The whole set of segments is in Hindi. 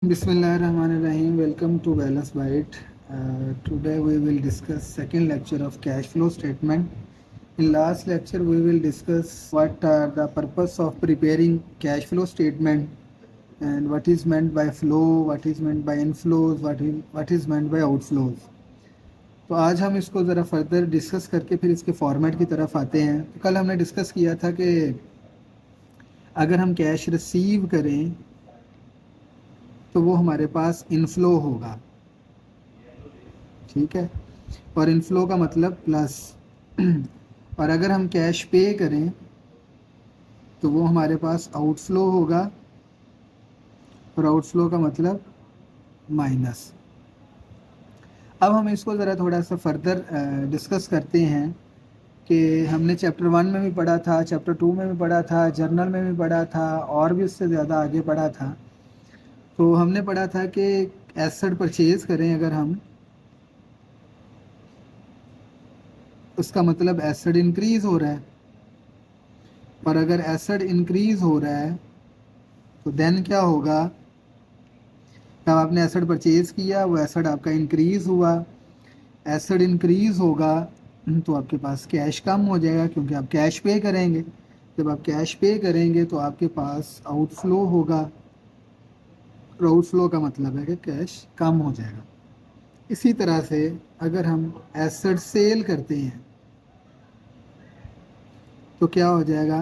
Bismillahirrahmanirrahim. Welcome to Wellness Byte. Today we will discuss second lecture of cash flow statement. In last lecture we will discuss what are the purpose of preparing cash flow statement and what is meant by flow, what is meant by inflows, what is meant by outflows. तो आज हम इसको ज़रा फर्दर डिस्कस करके फिर इसके फॉर्मेट की तरफ आते हैं। तो कल हमने डिस्कस किया था कि अगर हम कैश रिसीव करें तो वो हमारे पास इनफ्लो होगा, ठीक है, और इनफ्लो का मतलब प्लस। और अगर हम कैश पे करें तो वो हमारे पास आउटफ्लो होगा और आउटफ्लो का मतलब माइनस। अब हम इसको ज़रा थोड़ा सा फर्दर डिस्कस करते हैं कि हमने चैप्टर 1 में भी पढ़ा था, चैप्टर 2 में भी पढ़ा था, जर्नल में भी पढ़ा था और भी उससे ज़्यादा आगे पढ़ा था। तो हमने पढ़ा था कि एसेट परचेज़ करें अगर हम, उसका मतलब एसेट इंक्रीज़ हो रहा है, और अगर एसेट इंक्रीज़ हो रहा है तो देन क्या होगा, जब आपने एसेट परचेज़ किया वो एसेट आपका इंक्रीज़ हुआ, एसेट इंक्रीज़ होगा तो आपके पास कैश कम हो जाएगा क्योंकि आप कैश पे करेंगे। जब आप कैश पे करेंगे तो आपके पास आउटफ्लो होगा, और आउटफ्लो का मतलब है कि कैश कम हो जाएगा। इसी तरह से अगर हम एसेट सेल करते हैं तो क्या हो जाएगा,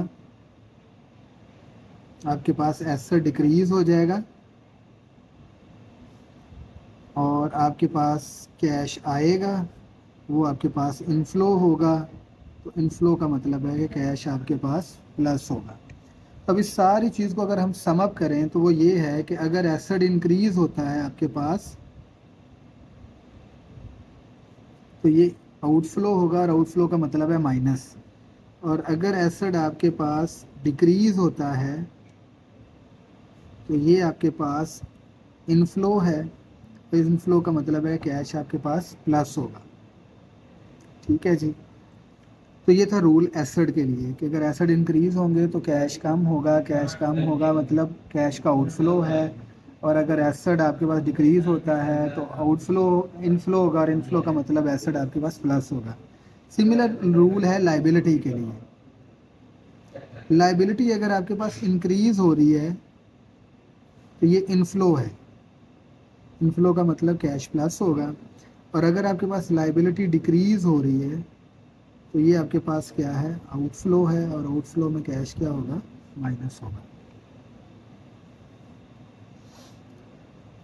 आपके पास एसेट डिक्रीज़ हो जाएगा और आपके पास कैश आएगा, वो आपके पास इनफ्लो होगा। तो इनफ्लो का मतलब है कि कैश आपके पास प्लस होगा। अब इस सारी चीज़ को अगर हम सम अप करें तो वो ये है कि अगर एसेट इंक्रीज़ होता है आपके पास तो ये आउटफ्लो होगा, और आउटफ्लो का मतलब है माइनस। और अगर एसेट आपके पास डिक्रीज़ होता है तो ये आपके पास इनफ्लो है, तो इनफ्लो का मतलब है कैश आपके पास प्लस होगा, ठीक है जी। तो ये था रूल एसेट के लिए कि अगर एसेट इंक्रीज़ होंगे तो कैश कम होगा, कैश कम होगा मतलब कैश का आउटफ्लो है, और अगर एसेट आपके पास डिक्रीज़ होता है तो आउटफ्लो इनफ्लो होगा, और इनफ्लो का मतलब एसेट आपके पास प्लस होगा। सिमिलर रूल है लाइबिलिटी के लिए। लाइबिलिटी अगर आपके पास इंक्रीज़ हो रही है तो ये इनफ्लो है, इनफ्लो का मतलब कैश प्लस होगा, और अगर आपके पास लाइबिलिटी डिक्रीज़ हो रही है तो ये आपके पास क्या है, आउटफ्लो है, और आउटफ्लो में कैश क्या होगा, माइनस होगा।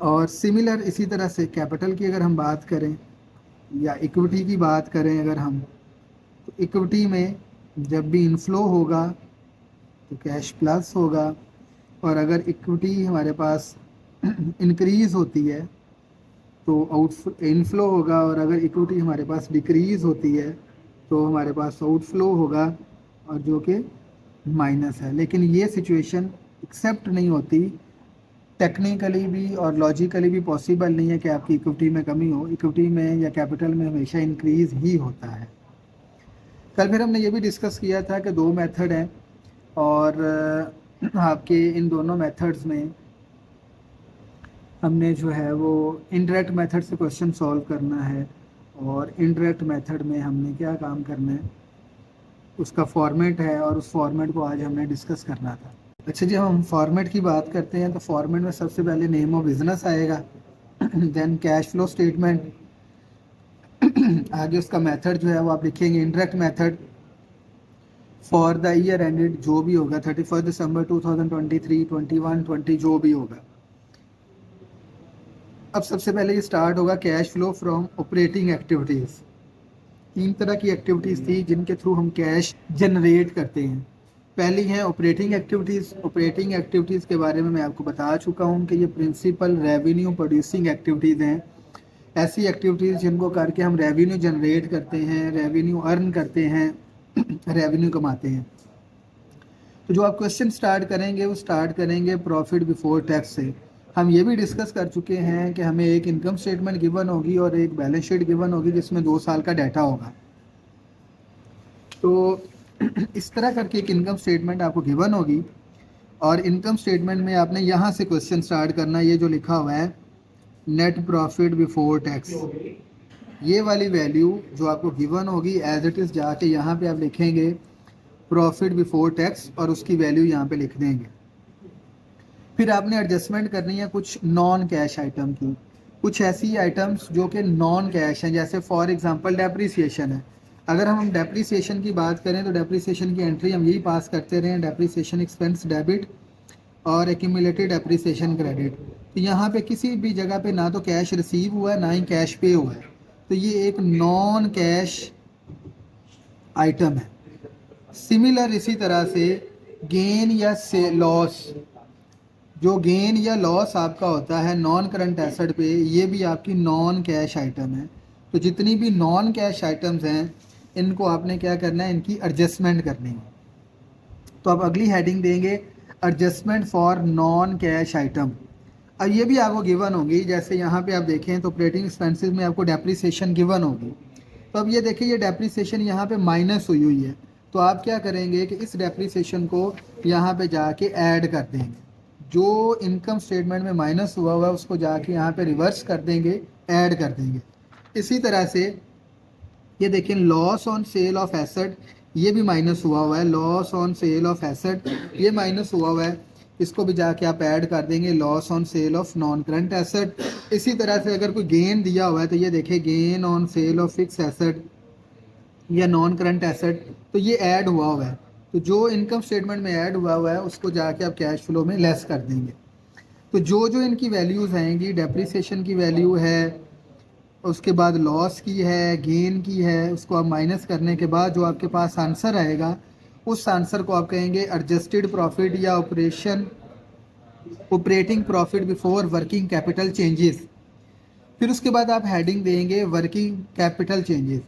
और सिमिलर इसी तरह से कैपिटल की अगर हम बात करें या इक्विटी की बात करें अगर हम, तो इक्विटी में जब भी इनफ्लो होगा तो कैश प्लस होगा, और अगर इक्विटी हमारे पास इंक्रीज़ होती है तो आउट इनफ्लो होगा, और अगर इक्विटी हमारे पास डिक्रीज़ होती है तो हमारे पास आउटफ्लो होगा, और जो कि माइनस है। लेकिन ये सिचुएशन एक्सेप्ट नहीं होती, टेक्निकली भी और लॉजिकली भी पॉसिबल नहीं है कि आपकी इक्विटी में कमी हो। इक्विटी में या कैपिटल में हमेशा इंक्रीज़ ही होता है। कल फिर हमने ये भी डिस्कस किया था कि दो मेथड हैं, और आपके इन दोनों मेथड्स में हमने जो है वो इनडायरेक्ट मेथड से क्वेश्चन सॉल्व करना है, और इनडायरेक्ट मेथड में हमने क्या काम करना है उसका फॉर्मेट है, और उस फॉर्मेट को आज हमने डिस्कस करना था। अच्छा जी, हम फॉर्मेट की बात करते हैं तो फॉर्मेट में सबसे पहले नेम ऑफ बिजनेस आएगा, देन कैश फ्लो स्टेटमेंट, आगे उसका मेथड जो है वो आप लिखेंगे indirect method for the year ended, जो भी होगा 31 दिसंबर 2023, 21, 20 जो भी होगा। अब सबसे पहले ये स्टार्ट होगा cash flow from operating activities. तीन तरह की एक्टिविटीज़ थी जिनके थ्रू हम कैश जनरेट करते हैं। पहली है ऑपरेटिंग एक्टिविटीज़। ऑपरेटिंग एक्टिविटीज़ के बारे में मैं आपको बता चुका हूँ कि ये प्रिंसिपल रेवेन्यू प्रोड्यूसिंग एक्टिविटीज़ हैं, ऐसी एक्टिविटीज़ जिनको करके हम रेवेन्यू जनरेट करते हैं, रेवेन्यू अर्न करते हैं, रेवेन्यू कमाते हैं। तो जो आप क्वेश्चन स्टार्ट करेंगे वो स्टार्ट करेंगे प्रॉफिट बिफोर टैक्स से। हम ये भी डिस्कस कर चुके हैं कि हमें एक इनकम स्टेटमेंट गिवन होगी और एक बैलेंस शीट गिवन होगी जिसमें 2 साल का डाटा होगा। तो इस तरह करके एक इनकम स्टेटमेंट आपको गिवन होगी, और इनकम स्टेटमेंट में आपने यहाँ से क्वेश्चन स्टार्ट करना है। ये जो लिखा हुआ है नेट प्रॉफिट बिफोर टैक्स, ये वाली वैल्यू जो आपको गिवन होगी एज इट इज़ जाके यहाँ पे आप लिखेंगे प्रॉफिट बिफोर टैक्स और उसकी वैल्यू यहाँ पे लिख देंगे। फिर आपने एडजस्टमेंट करनी है कुछ नॉन कैश आइटम की, कुछ ऐसी आइटम्स जो कि नॉन कैश हैं, जैसे फॉर एग्जांपल डेप्रीसिएशन है। अगर हम डेप्रीसिएशन की बात करें तो डेप्रीसिएशन की एंट्री हम यही पास करते रहे, डेप्रीसिएशन एक्सपेंस डेबिट और एक्यूमुलेटेड डेप्रीसिएशन क्रेडिट। तो यहाँ पे किसी भी जगह पे ना तो कैश रिसीव हुआ है ना ही कैश पे हुआ है, तो ये एक नॉन कैश आइटम है। सिमिलर इसी तरह से गेन या से लॉस, जो गेन या लॉस आपका होता है नॉन करंट एसेट पे, ये भी आपकी नॉन कैश आइटम है। तो जितनी भी नॉन कैश आइटम्स हैं इनको आपने क्या करना है, इनकी एडजस्टमेंट करनी है। तो आप अगली हेडिंग देंगे adjustment for non cash item. अब ये भी आपको गिवन होगी, जैसे यहाँ पे आप देखें तो ऑपरेटिंग एक्सपेंसेस में आपको डेप्रीसिएशन गिवन होगी। तो अब ये देखिए ये डेप्रीसिएशन यहाँ पे माइनस हुई हुई है, तो आप क्या करेंगे कि इस डेप्रीसिएशन को यहाँ पे जाके ऐड कर देंगे। जो इनकम स्टेटमेंट में माइनस हुआ हुआ है उसको जाके यहाँ पे रिवर्स कर देंगे, ऐड कर देंगे। इसी तरह से ये देखिए loss on sale of asset, ये भी माइनस हुआ है, loss on sale of asset ये माइनस हुआ है, इसको भी जाके आप ऐड कर देंगे loss on sale of non current asset. इसी तरह से अगर कोई गेन दिया हुआ है तो ये देखिए gain on sale of fix asset या नॉन करंट एसेट, तो ये ऐड हुआ है। तो जो इनकम स्टेटमेंट में ऐड हुआ है उसको जाके आप कैश फ्लो में लेस कर देंगे। तो जो जो इनकी वैल्यूज़ आएंगी, डेप्रीसिएशन की वैल्यू है, उसके बाद लॉस की है, गेन की है, उसको आप माइनस करने के बाद जो आपके पास आंसर आएगा उस आंसर को आप कहेंगे एडजस्टेड प्रॉफिट या operating profit before working capital changes. फिर उसके बाद आप हेडिंग देंगे वर्किंग कैपिटल चेंजेस।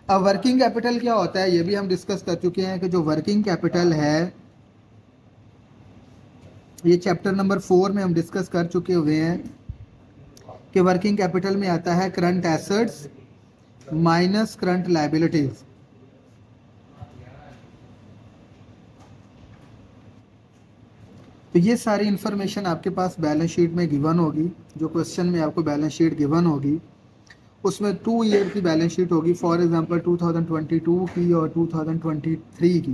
अब वर्किंग कैपिटल क्या होता है ये भी हम डिस्कस कर चुके हैं कि जो वर्किंग कैपिटल है ये चैप्टर नंबर 4 में हम डिस्कस कर चुके हुए हैं कि वर्किंग कैपिटल में आता है current assets minus current liabilities. तो ये सारी इंफॉर्मेशन आपके पास बैलेंस शीट में गिवन होगी। जो क्वेश्चन में आपको बैलेंस शीट गिवन होगी उसमें 2 ईयर की बैलेंस शीट होगी, फॉर एग्जांपल 2022 की और 2023 की।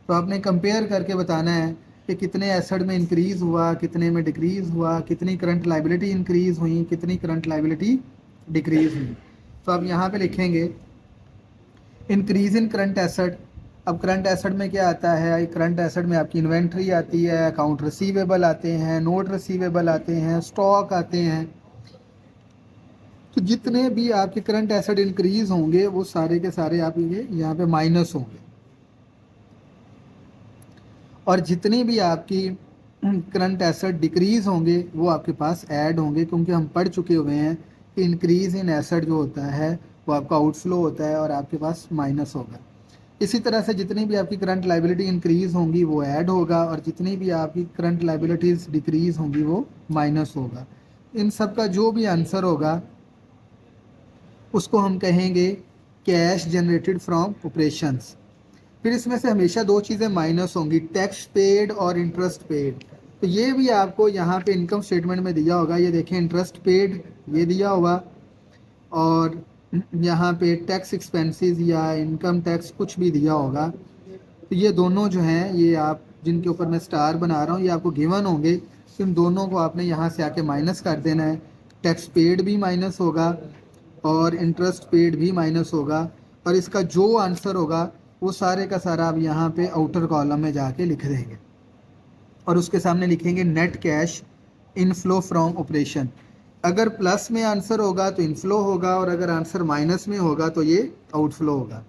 तो आपने कंपेयर करके बताना है कि कितने एसेट में इंक्रीज़ हुआ, कितने में डिक्रीज़ हुआ, कितनी करंट लायबिलिटी इंक्रीज़ हुई, कितनी करंट लायबिलिटी डिक्रीज़ हुई। तो आप यहाँ पे लिखेंगे इंक्रीज़ इन करंट एसेट। अब करंट एसेट में क्या आता है, करंट एसेट में आपकी इन्वेंट्री आती है, अकाउंट रिसीवेबल आते हैं, नोट रिसीवेबल आते हैं, स्टॉक आते हैं। तो जितने भी आपके करंट एसेट इंक्रीज़ होंगे वो सारे के सारे आप ये यहाँ पे माइनस होंगे, और जितनी भी आपकी करंट एसेट डिक्रीज़ होंगे वो आपके पास ऐड होंगे, क्योंकि हम पढ़ चुके हुए हैं कि इंक्रीज़ इन एसेट जो होता है वो आपका आउटफ्लो होता है और आपके पास माइनस होगा। इसी तरह से जितनी भी आपकी करंट लायबिलिटी इंक्रीज़ होंगी वो ऐड होगा, और जितनी भी आपकी करंट लायबिलिटीज़ डिक्रीज़ होंगी वो माइनस होगा। इन सब का जो भी आंसर होगा उसको हम कहेंगे कैश जनरेटेड फ्रॉम ऑपरेशंस। फिर इसमें से हमेशा 2 चीज़ें माइनस होंगी, टैक्स पेड और इंटरेस्ट पेड। तो ये भी आपको यहाँ पे इनकम स्टेटमेंट में दिया होगा, ये देखें इंटरेस्ट पेड ये दिया होगा, और यहाँ पे टैक्स एक्सपेंसेस या इनकम टैक्स कुछ भी दिया होगा। तो ये दोनों जो हैं ये आप जिनके ऊपर मैं स्टार बना रहा हूँ ये आपको गिवन होंगे, तो इन दोनों को आपने यहाँ से आके माइनस कर देना है। टैक्स पेड भी माइनस होगा और इंटरेस्ट पेड भी माइनस होगा, और इसका जो आंसर होगा वो सारे का सारा आप यहाँ पे आउटर कॉलम में जाके लिख देंगे, और उसके सामने लिखेंगे net cash inflow from operation. अगर प्लस में आंसर होगा तो इनफ्लो होगा, और अगर आंसर माइनस में होगा तो ये आउटफ्लो होगा।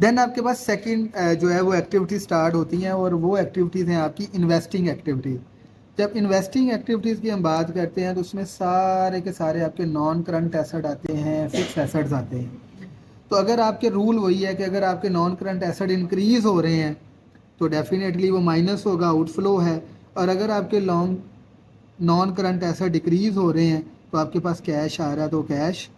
देन आपके पास सेकंड जो है वो एक्टिविटी स्टार्ट होती हैं, और वो एक्टिविटीज़ हैं आपकी इन्वेस्टिंग एक्टिविटीज़। जब इन्वेस्टिंग एक्टिविटीज़ की हम बात करते हैं तो उसमें सारे के सारे आपके नॉन करंट एसेट आते हैं, फिक्स एसेट्स आते हैं। तो अगर आपके रूल वही है कि अगर आपके नॉन करंट एसेट इंक्रीज़ हो रहे हैं तो डेफिनेटली वो माइनस होगा, आउटफ्लो है, और अगर आपके नॉन करंट एसेट डिक्रीज़ हो रहे हैं तो आपके पास कैश आ रहा है तो कैश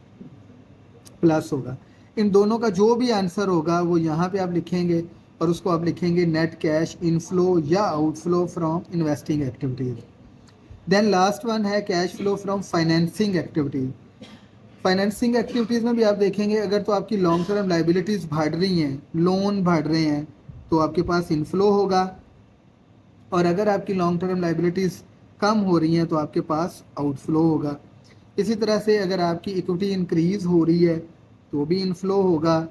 प्लस होगा। इन दोनों का जो भी आंसर होगा वो यहाँ पे आप लिखेंगे, और उसको आप लिखेंगे नेट कैश इनफ्लो या outflow from investing activities. Then last one है cash flow from financing activities. Financing activities में भी आप देखेंगे अगर तो आपकी लॉन्ग टर्म लाइबिलिटीज़ बढ़ रही हैं, लोन बढ़ रहे हैं, तो आपके पास इनफ्लो होगा, और अगर आपकी लॉन्ग टर्म लाइबिलिटीज़ कम हो रही हैं तो आपके पास आउटफ्लो होगा। इसी तरह से अगर आपकी इक्विटी इंक्रीज़ हो रही है तो भी इनफ्लो होगा,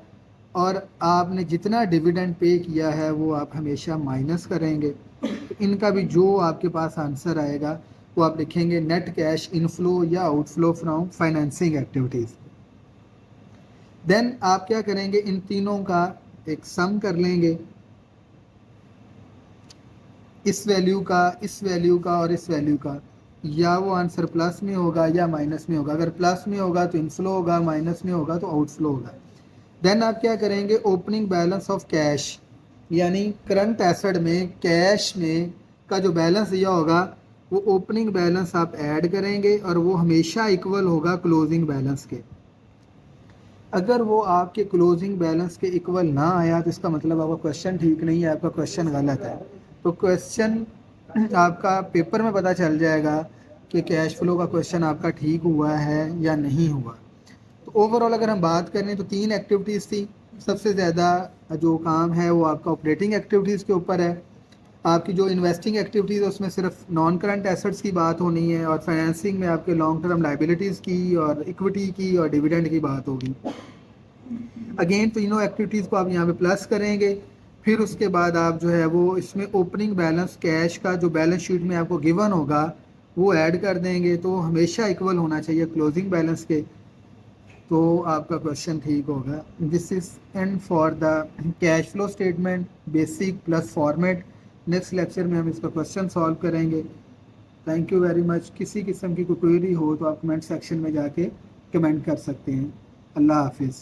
और आपने जितना डिविडेंड पे किया है वो आप हमेशा माइनस करेंगे। तो इनका भी जो आपके पास आंसर आएगा वो आप लिखेंगे नेट कैश इनफ्लो या outflow from financing activities. Then आप क्या करेंगे, इन तीनों का एक सम कर लेंगे, इस वैल्यू का, इस वैल्यू का और इस वैल्यू का, या वो आंसर प्लस में होगा या माइनस में होगा। अगर प्लस में होगा तो इनफ्लो होगा, माइनस में होगा तो आउटफ्लो होगा। देन आप क्या करेंगे, ओपनिंग बैलेंस ऑफ कैश, यानी करंट एसेट में कैश में का जो बैलेंस दिया होगा वो ओपनिंग बैलेंस आप ऐड करेंगे, और वो हमेशा इक्वल होगा क्लोजिंग बैलेंस के। अगर वो आपके क्लोजिंग बैलेंस के इक्वल ना आया तो इसका मतलब आपका क्वेश्चन ठीक नहीं है, आपका क्वेश्चन गलत है। तो क्वेश्चन आपका पेपर में पता चल जाएगा कि कैश फ्लो का क्वेश्चन आपका ठीक हुआ है या नहीं हुआ। तो ओवरऑल अगर हम बात करें तो 3 एक्टिविटीज़ थी। सबसे ज़्यादा जो काम है वो आपका ऑपरेटिंग एक्टिविटीज़ के ऊपर है। आपकी जो इन्वेस्टिंग एक्टिविटीज़ है उसमें सिर्फ नॉन करंट एसेट्स की बात होनी है, और फाइनेंसिंग में आपके लॉन्ग टर्म लाइबिलिटीज़ की और इक्विटी की और डिविडेंड की बात होगी। अगेन तीनों एक्टिविटीज़ को आप यहाँ पे प्लस करेंगे, फिर उसके बाद आप जो है वो इसमें ओपनिंग बैलेंस कैश का जो बैलेंस शीट में आपको गिवन होगा वो ऐड कर देंगे, तो हमेशा इक्वल होना चाहिए क्लोजिंग बैलेंस के, तो आपका क्वेश्चन ठीक होगा। This is and for the cash flow statement basic plus format. Next lecture में हम इसका क्वेश्चन सॉल्व करेंगे। Thank you very much. किसी किस्म की कोई क्वेरी हो तो आप कमेंट सेक्शन में जाके कमेंट कर सकते हैं। अल्लाह हाफिज़।